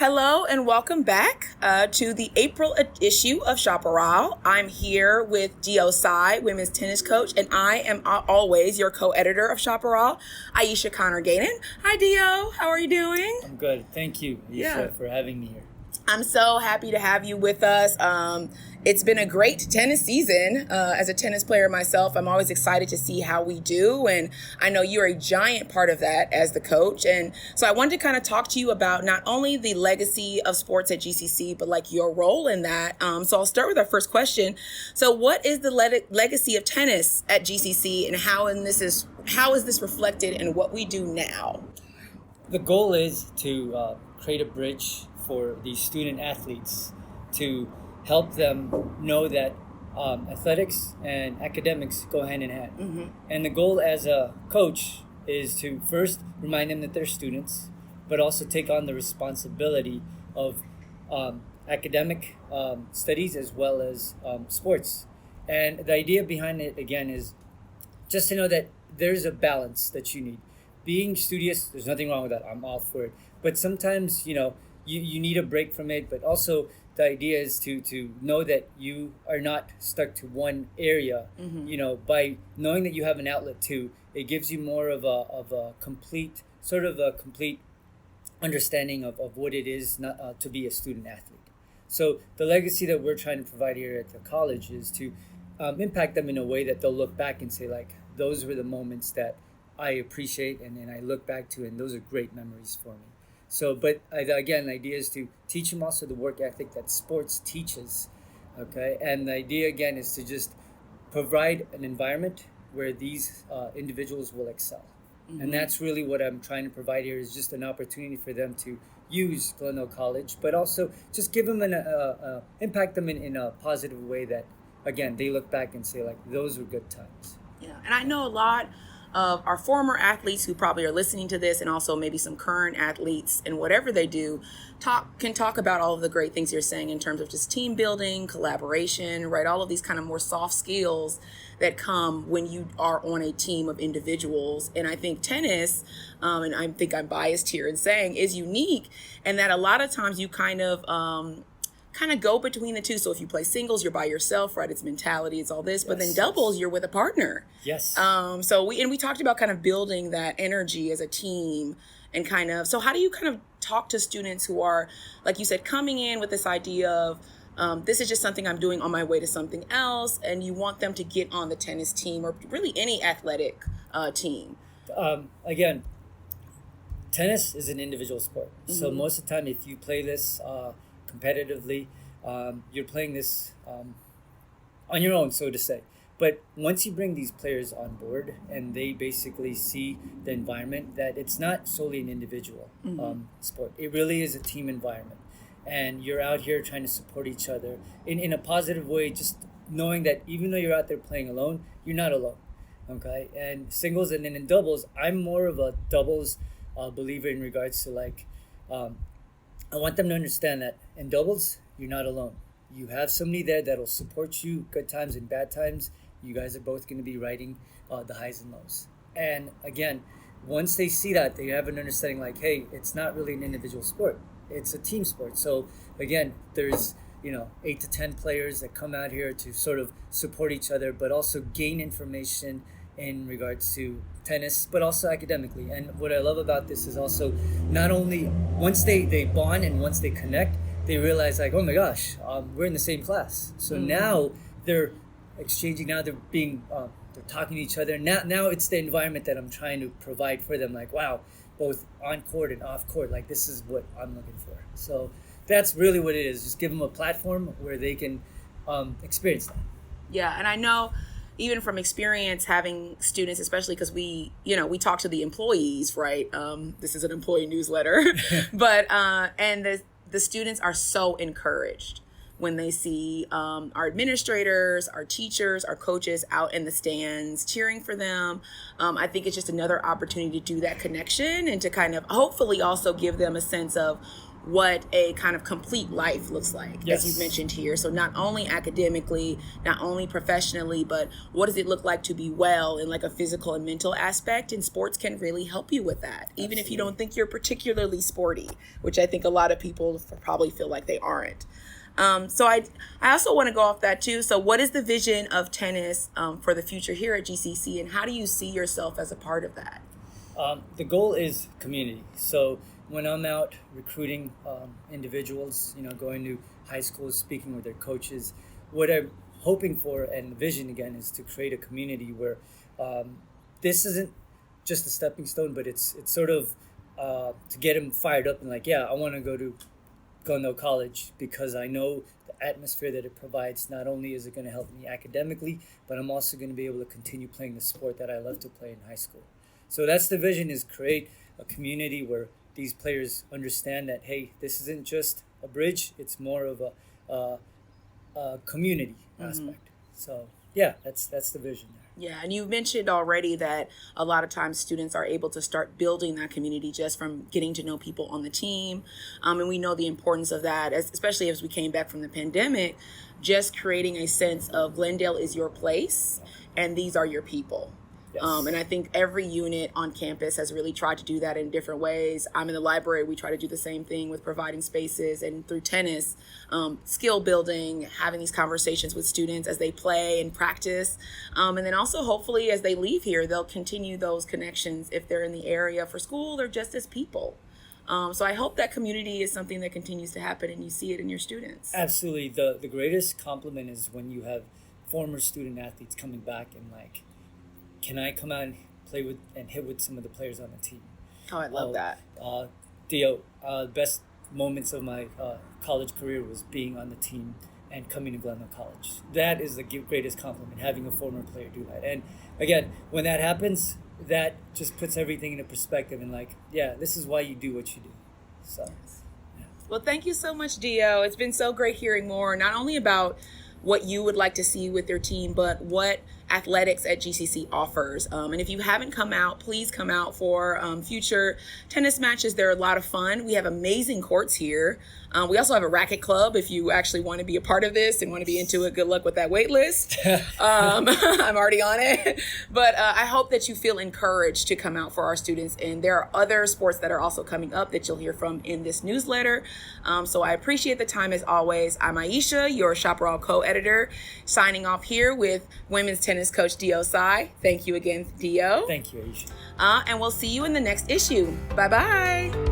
Hello and welcome back to the April issue of Chaparral. I'm here with Dio Sai, women's tennis coach, and I am always your co-editor of Chaparral, Aisha Connor-Gayden. Hi, Dio. How are you doing? I'm good. Thank you, Aisha, for having me here. I'm so happy to have you with us. It's been a great tennis season. As a tennis player myself, I'm always excited to see how we do. And I know you're a giant part of that as the coach. And so I wanted to kind of talk to you about not only the legacy of sports at GCC, but like your role in that. So I'll start with our first question. So what is the legacy of tennis at GCC, and how is this reflected in what we do now? The goal is to create a bridge for these student athletes to help them know that athletics and academics go hand in hand. Mm-hmm. And the goal as a coach is to first remind them that they're students, but also take on the responsibility of academic studies as well as sports. And the idea behind it, again, is just to know that there's a balance that you need. Being studious, there's nothing wrong with that. I'm all for it. But sometimes, you need a break from it, but also the idea is to know that you are not stuck to one area. Mm-hmm. By knowing that you have an outlet too, it gives you more of a complete understanding of what it is not, to be a student athlete. So the legacy that we're trying to provide here at the college is to impact them in a way that they'll look back and say, like, those were the moments that I appreciate and I look back to, and those are great memories for me. So, but again, the idea is to teach them also the work ethic that sports teaches, okay? And the idea, again, is to just provide an environment where these individuals will excel. Mm-hmm. And that's really what I'm trying to provide here, is just an opportunity for them to use Glendale College, but also just give them impact them in a positive way that, again, they look back and say, like, those were good times. Yeah, and I know a lot of our former athletes who probably are listening to this, and also maybe some current athletes, and whatever they do, can talk about all of the great things you're saying in terms of just team building, collaboration, right? All of these kind of more soft skills that come when you are on a team of individuals. And I think tennis, and I think I'm biased here in saying, is unique, and that a lot of times you kind of go between the two. So if you play singles, you're by yourself, right? It's mentality, it's all this. Yes. But then doubles, you're with a partner. Yes. So we talked about kind of building that energy as a team, and so how do you kind of talk to students who are, like you said, coming in with this idea of this is just something I'm doing on my way to something else, and you want them to get on the tennis team or really any athletic team? Again, tennis is an individual sport. Mm-hmm. So most of the time, if you play this competitively, you're playing this on your own, so to say. But once you bring these players on board and they basically see the environment, that it's not solely an individual sport. It really is a team environment. And you're out here trying to support each other in a positive way, just knowing that even though you're out there playing alone, you're not alone. Okay? And singles, and then in doubles, I'm more of a doubles believer in regards to, like, I want them to understand that in doubles, you're not alone. You have somebody there that'll support you, good times and bad times. You guys are both going to be riding the highs and lows. And again, once they see that, they have an understanding, like, hey, it's not really an individual sport. It's a team sport. So again, there's 8 to 10 players that come out here to sort of support each other, but also gain information in regards to tennis, but also academically. And what I love about this is also not only once they bond and once they connect, they realize, like, oh my gosh, we're in the same class. So now they're exchanging, now they're being, they're talking to each other. Now it's the environment that I'm trying to provide for them. Like, wow, both on court and off court, like, this is what I'm looking for. So that's really what it is. Just give them a platform where they can experience that. Yeah, and I know, even from experience having students, especially because we talk to the employees, right? This is an employee newsletter, but and the students are so encouraged when they see our administrators, our teachers, our coaches out in the stands cheering for them. I think it's just another opportunity to do that connection and to kind of hopefully also give them a sense of what a kind of complete life looks like, Yes. as you've mentioned here. So not only academically, not only professionally, but what does it look like to be well in like a physical and mental aspect? And sports can really help you with that, even if you don't think you're particularly sporty, which I think a lot of people probably feel like they aren't. So I also want to go off that too. So what is the vision of tennis for the future here at GCC, and how do you see yourself as a part of that? The goal is community. So when I'm out recruiting individuals, going to high schools, speaking with their coaches, what I'm hoping for and vision again is to create a community where this isn't just a stepping stone, but it's sort of to get them fired up and like, yeah, I want to go to Glendale College because I know the atmosphere that it provides. Not only is it going to help me academically, but I'm also going to be able to continue playing the sport that I love to play in high school. So that's the vision, is create a community where these players understand that, hey, this isn't just a bridge, it's more of a community aspect. So yeah, that's the vision there. Yeah, and you mentioned already that a lot of times students are able to start building that community just from getting to know people on the team. And we know the importance of that, especially as we came back from the pandemic, just creating a sense of Glendale is your place and these are your people. Yes. And I think every unit on campus has really tried to do that in different ways. I'm in the library. We try to do the same thing with providing spaces, and through tennis, skill building, having these conversations with students as they play and practice. And then also, hopefully, as they leave here, they'll continue those connections if they're in the area for school or just as people. So I hope that community is something that continues to happen and you see it in your students. Absolutely. The greatest compliment is when you have former student athletes coming back and like, can I come out and play with and hit with some of the players on the team? Oh, I love that. The best moments of my college career was being on the team and coming to Glendale College. That is the greatest compliment, having a former player do that. And again, when that happens, that just puts everything into perspective and like, yeah, this is why you do what you do. So, yeah. Well, thank you so much, Dio. It's been so great hearing more, not only about what you would like to see with your team, but what athletics at GCC offers. And if you haven't come out, please come out for future tennis matches. They're a lot of fun. We have amazing courts here. We also have a racket club if you actually want to be a part of this and want to be into it. Good luck with that wait list. I'm already on it. But I hope that you feel encouraged to come out for our students. And there are other sports that are also coming up that you'll hear from in this newsletter. So I appreciate the time as always. I'm Aisha, your Chaparral co-editor, signing off here with women's tennis coach Dio Sai. Thank you again, Dio. Thank you, Aisha. And we'll see you in the next issue. Bye-bye.